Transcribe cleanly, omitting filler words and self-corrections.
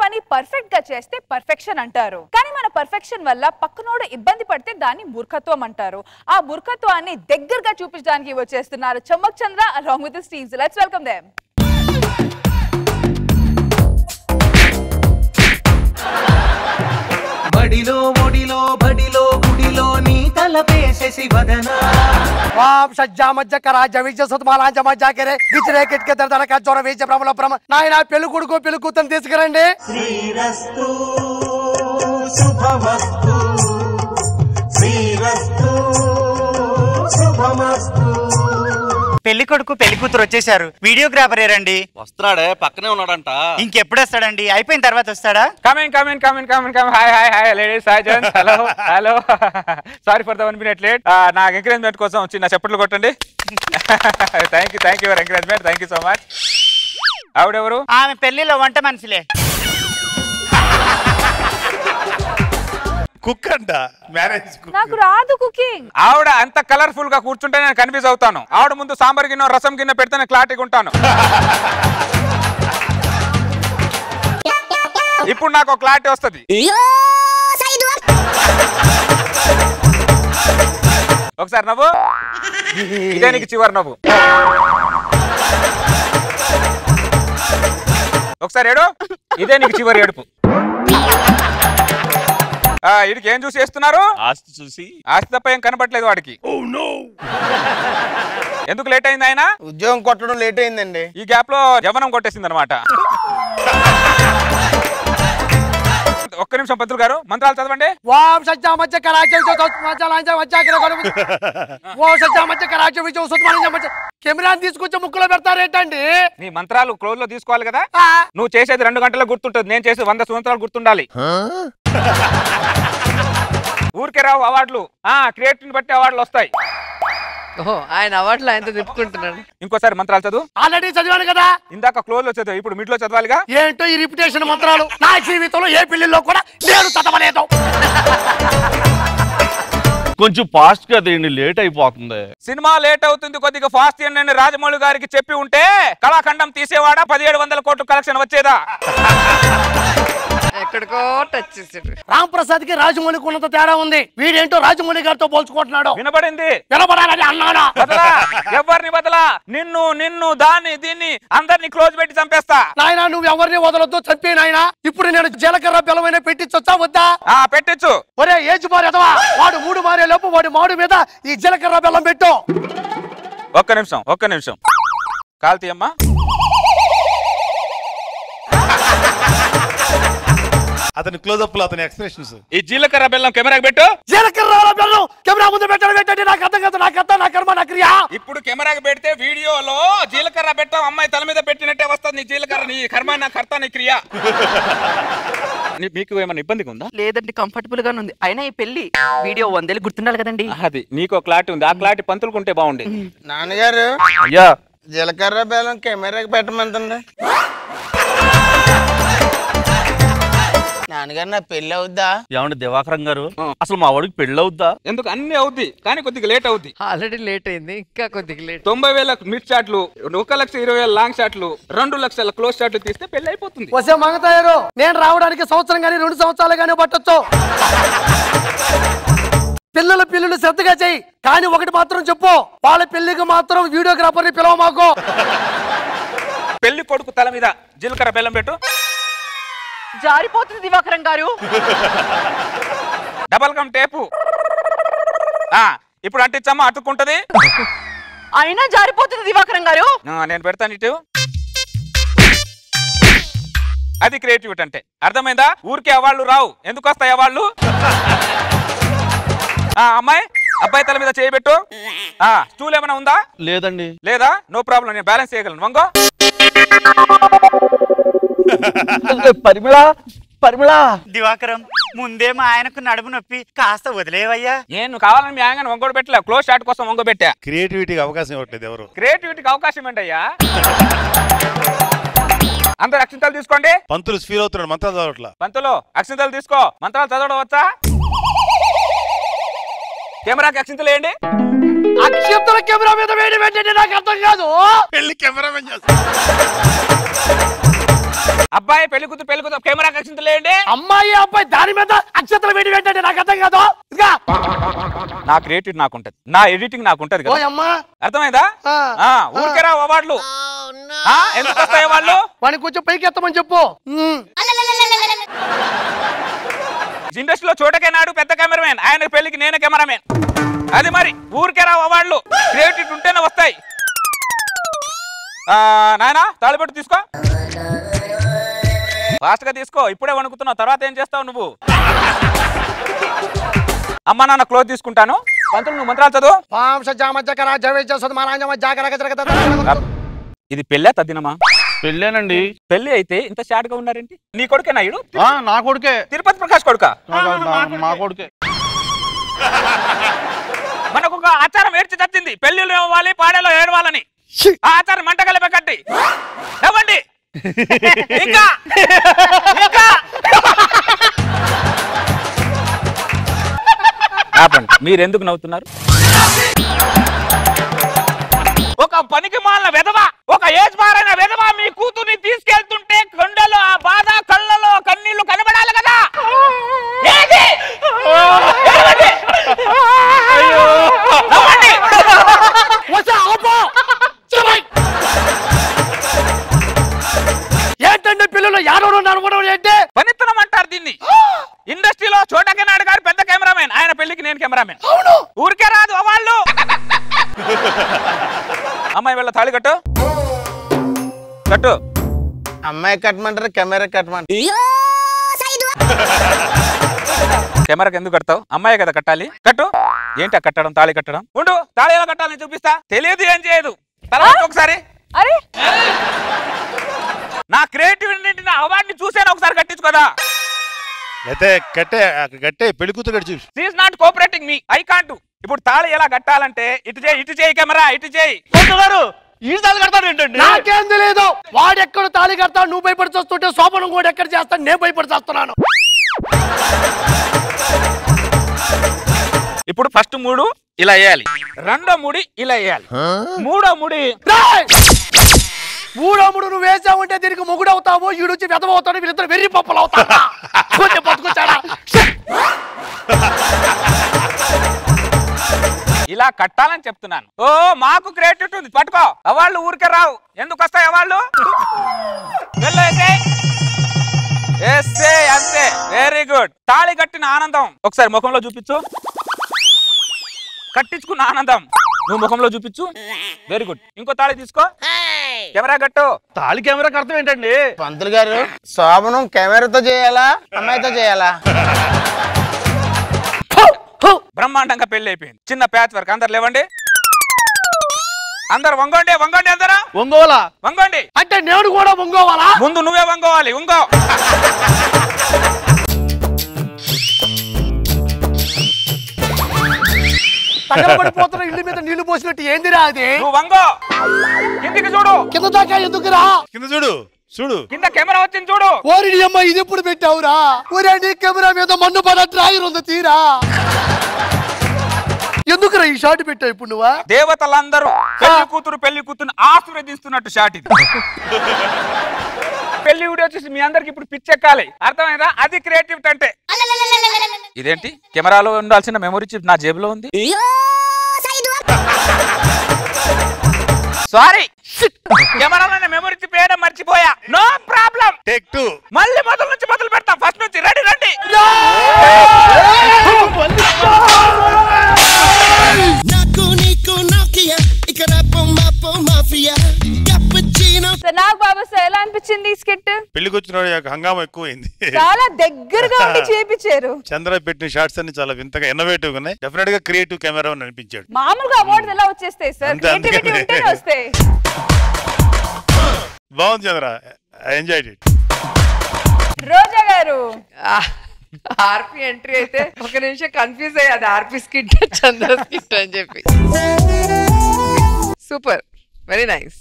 పని పర్ఫెక్ట్ గా చేస్తే పర్ఫెక్షన్ అంటారు. కానీ మన పర్ఫెక్షన్ వల్ల పక్కనోడు ఇబ్బంది పడితే దాన్ని మూర్ఖత్వం అంటారు. ఆ మూర్ఖత్వాన్ని దగ్గరగా చూపించడానికి వచ్చేస్తున్నారు చమ్మక్ చంద్ర along with his team. So let's welcome them. బడిలో ఒడిలో బడిలో గుడిలో నీ తలపేసేసి వదనా వాం సజ్జా మజ్జ కరాజ విజ సుతమాలాంజ మజ్జా కరే బిచరే కిట్కే దర్దనక జోర వేజ బ్రహ్మల బ్రహ్మ నాయనా పెళ్లి కొడుకు పెళ్లి కూతురు తీసుకురండి. శ్రీరస్తు శుభమస్తు శ్రీరస్తు శుభమస్తు. పెళ్లి కొడుకు పెళ్లి కూతురు వచ్చేసారు. వీడియోగ్రాఫర్ ఏరండి? వస్తున్నాడే, పక్కనే ఉన్నాడంట. ఇంకెప్పుడు వస్తాడండి? అయిపోయిన తర్వాత వస్తాడా? Coming hi ladies, hi gents, hello sorry for the 1 minute late. నాకు ఎంకరేజ్మెంట్ కోసం చిన్న చప్పట్లు కొట్టండి. Thank you for encouragement, thank you so much. ఆవిడెవరు? ఆమె పెళ్లిలో వంట మనిషిలే. కుక్ అంట, మ్యారేజ్ కుక్. నాకు రాదు కుకింగ్. ఆవిడ అంత కలర్ఫుల్ గా కూర్చుంటే నేను కన్ఫ్యూజ్ అవుతాను. ఆవిడ ముందు సాంబార్ గిన్నె రసం గిన్నె పెడితే నేను క్లారిటీగా ఉంటాను. ఇప్పుడు నాకు క్లారిటీ వస్తుంది. ఒకసారి నవ్వు, ఇదే నీకు చివరి నవ్వు. ఒకసారి ఏడు, ఇదే నీకు చివరి ఏడుపు. వీడికి ఏం చూసి చేస్తున్నారు? ఆస్తి చూసి. ఆస్తి తప్ప ఏం కనపట్లేదు వాడికి. ఎందుకు లేట్ అయింది ఆయన? ఉద్యోగం కొట్టడం లేట్ అయిందండి. ఈ గ్యాప్ లో జవనం కొట్టేసింది అనమాట. ఒక్క నిమిషం పంతులు గారు, మంత్రాలు చదవండి. వాం సజ్జా మజ్జ కరాజ విజ సుతమాలాంజ మజ్జా కరే ఓ సజ్జా మజ్జ కరాజ విజ సుతమాలాంజ మజ్జా. కెమెరా తీసుకొచ్చి ముక్కులో పెడతారేంటండి? నీ మంత్రాలు క్లోజ్ లో తీసుకోవాలి కదా. నువ్వు చేసేది 2 గంటలకు గుర్తుంటుంది, నేను చేసేది 100 సంవత్సరాలు గుర్తుండాలి. ఊరికే రావు అవార్డులు, క్రియేటివ్ బట్టి అవార్డులు వస్తాయి. ఆయన అవార్డులు ఆయనతో తిప్పుకుంటున్నాడు. ఇంకోసారి మంత్రాలు చదువు. ఆల్రెడీ చదివాను కదా. ఇందాక క్లోజ్ లో చదువు, ఇప్పుడు మిడ్ లో చదవాలిగా. ఏంటో ఈ రిపిటేషన్ మంత్రాలు? నా జీవితంలో ఏ పెళ్లిలో కూడా నేను చదవలేదు. కొంచెం ఫాస్ట్ గా తీయండి, లేట్ అయిపోతుంది. సినిమా లేట్ అవుతుంది, కొద్దిగా ఫాస్ట్ చేయండి రాజమౌళి గారికి చెప్పి ఉంటే కళాఖండం తీసేవాడా 1700 కోట్లు కలెక్షన్ వచ్చేదా? ఎక్కడికో టచ్ చేసాడు. రామ్ ప్రసాద్ కి రాజమౌళికి ఉన్నంత తేడా ఉంది. వీడేంటో రాజమౌళి గారితో పోల్చుకుంటున్నాడు. వినబడింది, వినబడాలని అన్నాడా? బదలా ఎవరిని బదలా, నిన్ను దాన్ని దీన్ని అందరిని క్లోజ్ పెట్టి చంపేస్తా. నాయనా నువ్వు ఎవరిని వదలొద్దు, చంపే నాయనా. ఇప్పుడు నేను జీలకర్ర బెల్లమైన పెట్టించొచ్చా వద్దా? పెట్టించు. ఒరే ఏజ్ మారేదవా, వాడు 3 మారే లోపు వాడి మాడు మీద ఈ జీలకర్ర బెల్లం పెట్టు. ఒక్క నిమిషం కాల్తీ అమ్మా. అతని క్లోజ్అప్ లో అతని ఎక్స్ప్రెషన్స్. ఈ జీలకర్ర బెల్లం కెమెరాకి పెట్టు. జీలకర్ర బెల్లం కెమెరా ముందు పెట్టడం ఏంటంటే నాకు అర్థం కాదు. నా కర్మ నా క్రియ. ఇప్పుడు కెమెరాకి పెడితే వీడియోలో జీలకర్ర పెట్టాం, అమ్మాయి తల మీద పెట్టినట్టే వస్తుంది నీ జీలకర్ర. నీ కర్మ నా కర్త నీ క్రియ. మీకు ఏమైనా ఇబ్బందిగా ఉందా? లేదండి, కంఫర్టబుల్ గానే ఉంది. అయినా ఈ పెళ్లి వీడియో 100 ఏళ్ళు గుర్తుండాలి కదండి. అది నీకో క్లారిటీ ఉంది, ఆ క్లారిటీ పంతులుకుంటే బాగుండే. నాన్నగారు అయ్యా జీలకర్ర బెల్లం కెమెరాకి పెట్టమంటుండే. నాన్నగారు నా పెళ్లి అవుద్దా? ఏమండి దివాకరం గారు, అసలు మా వాడికి పెళ్లి అవుద్దా? ఎందుకు అన్ని అవుద్ది, కానీ కొద్దిగా లేట్ అవుద్ది. ఆల్రెడీ లేట్ అయింది, ఇంకా కొద్దిగా లేట్. 90,000 మిడ్ షాట్లు, 1,20,000 లాంగ్ షాట్లు, 2 లక్షల క్లోజ్ షాట్లు తీస్తే పెళ్లి అయిపోతుంది. వసే మంగతాయారు, నేను రావడానికి సంవత్సరం గానీ 2 సంవత్సరాలు గానీ పట్టొచ్చు. పిల్లలు శ్రద్ధగా చెయ్యి, కానీ ఒకటి మాత్రం చెప్పు, వాళ్ళ పెళ్లికి మాత్రం వీడియోగ్రాఫర్ ని పిలవ మాకు. పెళ్లి కొడుకు తల మీద జీలకర్ర బెల్లం పెట్టు. జారిపోతుంది దివాకరం గారు. Double gum tape. ఇప్పుడు అంటించమ్మా, అతుక్కుంటది. అయినా జారిపోతుంది దివాకరం గారు. నేను పెడతాను ఇటు. అది క్రియేటివిటీ అంటే, అర్థమైందా? ఊరికే అవాళ్ళు రావు, ఎందుకు వస్తాయి అవాళ్ళు? అమ్మాయి అబ్బాయి తల మీద చేయబెట్టు. స్టూల్ ఏమైనా ఉందా? లేదండి. లేదా? నో ప్రాబ్లం, నేను బ్యాలెన్స్ చేయగలను. వంగో. పరిమళ దివాకరం, ముందేమో ఆయనకు నడుము నొప్పి, కాస్త వదిలేవయ్యా. నేను కావాలని మీ ఆయన వంగోడు పెట్టలే, క్లోజ్ షాట్ కోసం వంగో పెట్టా. క్రియేటివిటీకి అవకాశం ఇవ్వట్లేదు ఎవరు. క్రియేటివిటీకి అవకాశం ఏంటయ్యా? అందరు అక్షింతలు తీసుకోండి. పంతులు ఫీల్ అవుతున్నాడు, మంత్రాలు చదవట్లా. పంతులు అక్షింతలు తీసుకో. మంత్రాలు చదవడం వచ్చా? కెమెరాకి అక్షింతలు వేయండి. అక్షింతల కెమెరా మీద వేడి పెట్టండి, నాకు అర్థం కాదు. పెళ్లి కెమెరా అబ్బాయి పెళ్లి కూతురు కెమెరా కక్షించలేండి. అమ్మాయి అబ్బాయి దాని మీద అక్షతలు వేడి ఏంటంటే నాకు అర్థం కాదు. నా క్రియేటివ్ నాకుంటది, నా ఎడిటింగ్ నాకుంటది కదా. అమ్మా అర్థమైందా? ఊరికేరా అవార్డులు ఎందుకు వస్తాయి వాళ్ళు? వాడిని కొంచెం పైకి ఎత్తమని చెప్పు. ఇండస్ట్రీలో చోటకే నాడు పెద్ద కెమెరామెన్, ఆయన పెళ్లికి నేనే కెమెరామెన్. అది మరి ఊరికేరా అవార్డులు, క్రియేటివ్ ఉంటేనే వస్తాయి. నాయనా తాళిబొట్టు తీసుకో, ఫాస్ట్ గా తీసుకో. ఇప్పుడే వణుకుతున్నావు, తర్వాత ఏం చేస్తావు నువ్వు? అమ్మ నాన్న క్లోజ్ తీసుకుంటాను. పంతులు నువ్వు మంత్రాలు చదువు. ఇది పెళ్ళా తద్దినమా? పెళ్ళేనండి. పెళ్లి అయితే ఇంత షార్ట్ గా ఉన్నారేంటి? నీ కొడుకే నాయుడు? నా కొడుకే. తిరుపతి ప్రకాష్ కొడుకా? మా కొడుకే. మనకు ఒక ఆచారం ఏడ్చి తచ్చింది, పెళ్లిలో ఇవ్వాలి పాడేలో ఏడవాలని. ఆ ఆచారం మంట కలిపే కట్టి నవ్వండి. ఇంకా మీరెందుకు నవ్వుతున్నారు? ఒక పనికి మాలిన వెధవ, ఒక ఏజ్ బారైన వెధవ మీ కూతుర్ని తీసుకెళ్తుంటే కొండలో ఆ బాధ కళ్ళలో కన్నీళ్లు కనబడాలి కదా. ఏంటంటే పిల్లలు యారో నడవడం ఏంటి? పనితనం అంటారు దీన్ని. ఇండస్ట్రీలో చోటకే నాయుడు గారు పెద్ద కెమెరామెన్, ఆయన పెళ్లికి నేను కెమెరామెన్. ఊరికే రాదు వాళ్ళు. అమ్మాయి వెళ్ళ తాళి కట్టు. అమ్మాయి కట్టమంటారు, కెమెరా కట్టమంటారు. కెమెరాకి ఎందుకు కడతావు? అమ్మాయి కదా కట్టాలి, కట్టు. ఏంటి కట్టడం? తాళి కట్టడం. ఉండు, తాళి ఎలా కట్టాలని చూపిస్తా. తెలియదు, ఏం చేయదు. తర్వాత ఒకసారి అరే నా క్రియేటివిటీ అవార్డుని చూసాను, ఒకసారి కట్టించుకోదా? అయితే కట్టే పెళ్లి కూతురు కట్టి చూసి. She is not cooperating me, I can't. ఇప్పుడు తాళి ఎలా కట్టాలంటే ఇటు చేయి కెమెరా, ఇటు చేయి. ఈ తాళి కడతాడు ఏంటండి? నాకేం తెలియదు. వాడు ఎక్కడ తాళి కడతాడు, నువ్వు భయపడి చూస్తుంటే శోభనం కూడా ఎక్కడ చేస్తాను, నేను భయపడి చేస్తున్నాను. ఇప్పుడు ఫస్ట్ 3 ఇలా వేయాలి, రెండో 3 ఇలా వేయాలి, మూడో 3 నువ్వు వేసావుంటే దీనికి మొగుడు అవుతావు, ఈడుచి వెదవవుతాడు, వీళ్ళిద్దరు వెర్రి పప్పులు అవుతాడా? బతుకొచ్చాడా? ఇలా కట్టాలని చెప్తున్నాను. ఓ మాకు క్రియేటివిటీ ఉంది, పట్టుకో. అవాళ్ళు ఊరికే రావు. ఎందుకు వస్తాయి అవాళ్ళు? అంతే, వెరీ గుడ్. తాళి కట్టిన ఆనందం ఒకసారి ముఖంలో చూపించు. కట్టించుకున్న ఆనందం నువ్వు ముఖంలో చూపించు. Very good. ఇంకో తాళి తీసుకో, కెమెరా కట్టు. తాళి కెమెరా కడతాం ఏంటండి? పంతులు గారు, శోభనం కెమెరాతో చేయాలా, అమ్మాయితో చేయాలా? బ్రహ్మాండంగా పెళ్లి అయిపోయింది. చిన్న ప్యాచ్ వర్క్. అందరు లేవండి, అందరు వంగోండి, అందరూ వంగోండి. అంటే నేను కూడా వంగోవాలా? ముందు నువ్వే వంగోవాలి, వంగో. తగలబడిపోతున్న ఇల్లు మీద నీళ్లు పోసినట్టు ఏందిరా అది? నువ్వు వంగో, కిందికి చూడు. కింద దాకా ఎందుకురా? కింద చూడు కింద కెమెరా వచ్చింది చూడు. ఓరి అమ్మ, ఇది ఎప్పుడు పెట్టావురా? ఒరే నీ కెమెరా మీద మన్ను పడ డ్రాయర్ ఉంది, తీరా. ఎందుకురా ఈ షాట్ పెట్టావు ఇప్పుడు నువ్వా? దేవతలందరూ పెళ్లి కూతురు ఆశీర్వదిస్తున్నట్టు షాట్ ఇది. పెళ్లి వీడియో చూసి మీ అందరికి ఇప్పుడు పిచ్చెక్కాలి, అర్థమైందా? అది క్రియేటివిటీ అంటే. ఇదేంటి కెమెరాలో ఉండాల్సిన మెమరీ చిప్ నా జేబులో ఉంది. సారీ, కెమెరాలో మెమరీ చిప్ వేయడం మర్చిపోయా. No problem. టేక్ 2. మళ్ళీ మొదలు నుంచి మొదలు పెడతాం, ఫస్ట్ నుంచి. రెడీ రండి. నాకు బాబు ఎలా అనిపించింది ఈ స్కిట్? పెళ్లికి వచ్చిన హంగామా ఎక్కువైంది. చాలా దగ్గరగా ఉండి చేపించారు. చంద్ర పెట్టిన షార్ట్స్ అన్ని చాలా వింతగా ఇన్నోవేటివ్ ఉన్నాయి. డెఫినెట్ గా క్రియేటివ్ కెమెరా అని అనిపించాడు. మామూలుగా అవార్డ్స్ ఎలా వచ్చేస్తాయి సార్? క్రియేటివిటీ ఉంటేనే వస్తాయి. బాగుంది చంద్ర, ఐ ఎంజాయ్డ్ ఇట్. రోజా గారు, ఆర్పి ఎంట్రీ అయితే ఒక నిమిషం కన్ఫ్యూజ్ అయ్యేది, ఆర్పి స్కిట్ చంద్ర స్కిట్ అని చెప్పి. Super, very nice.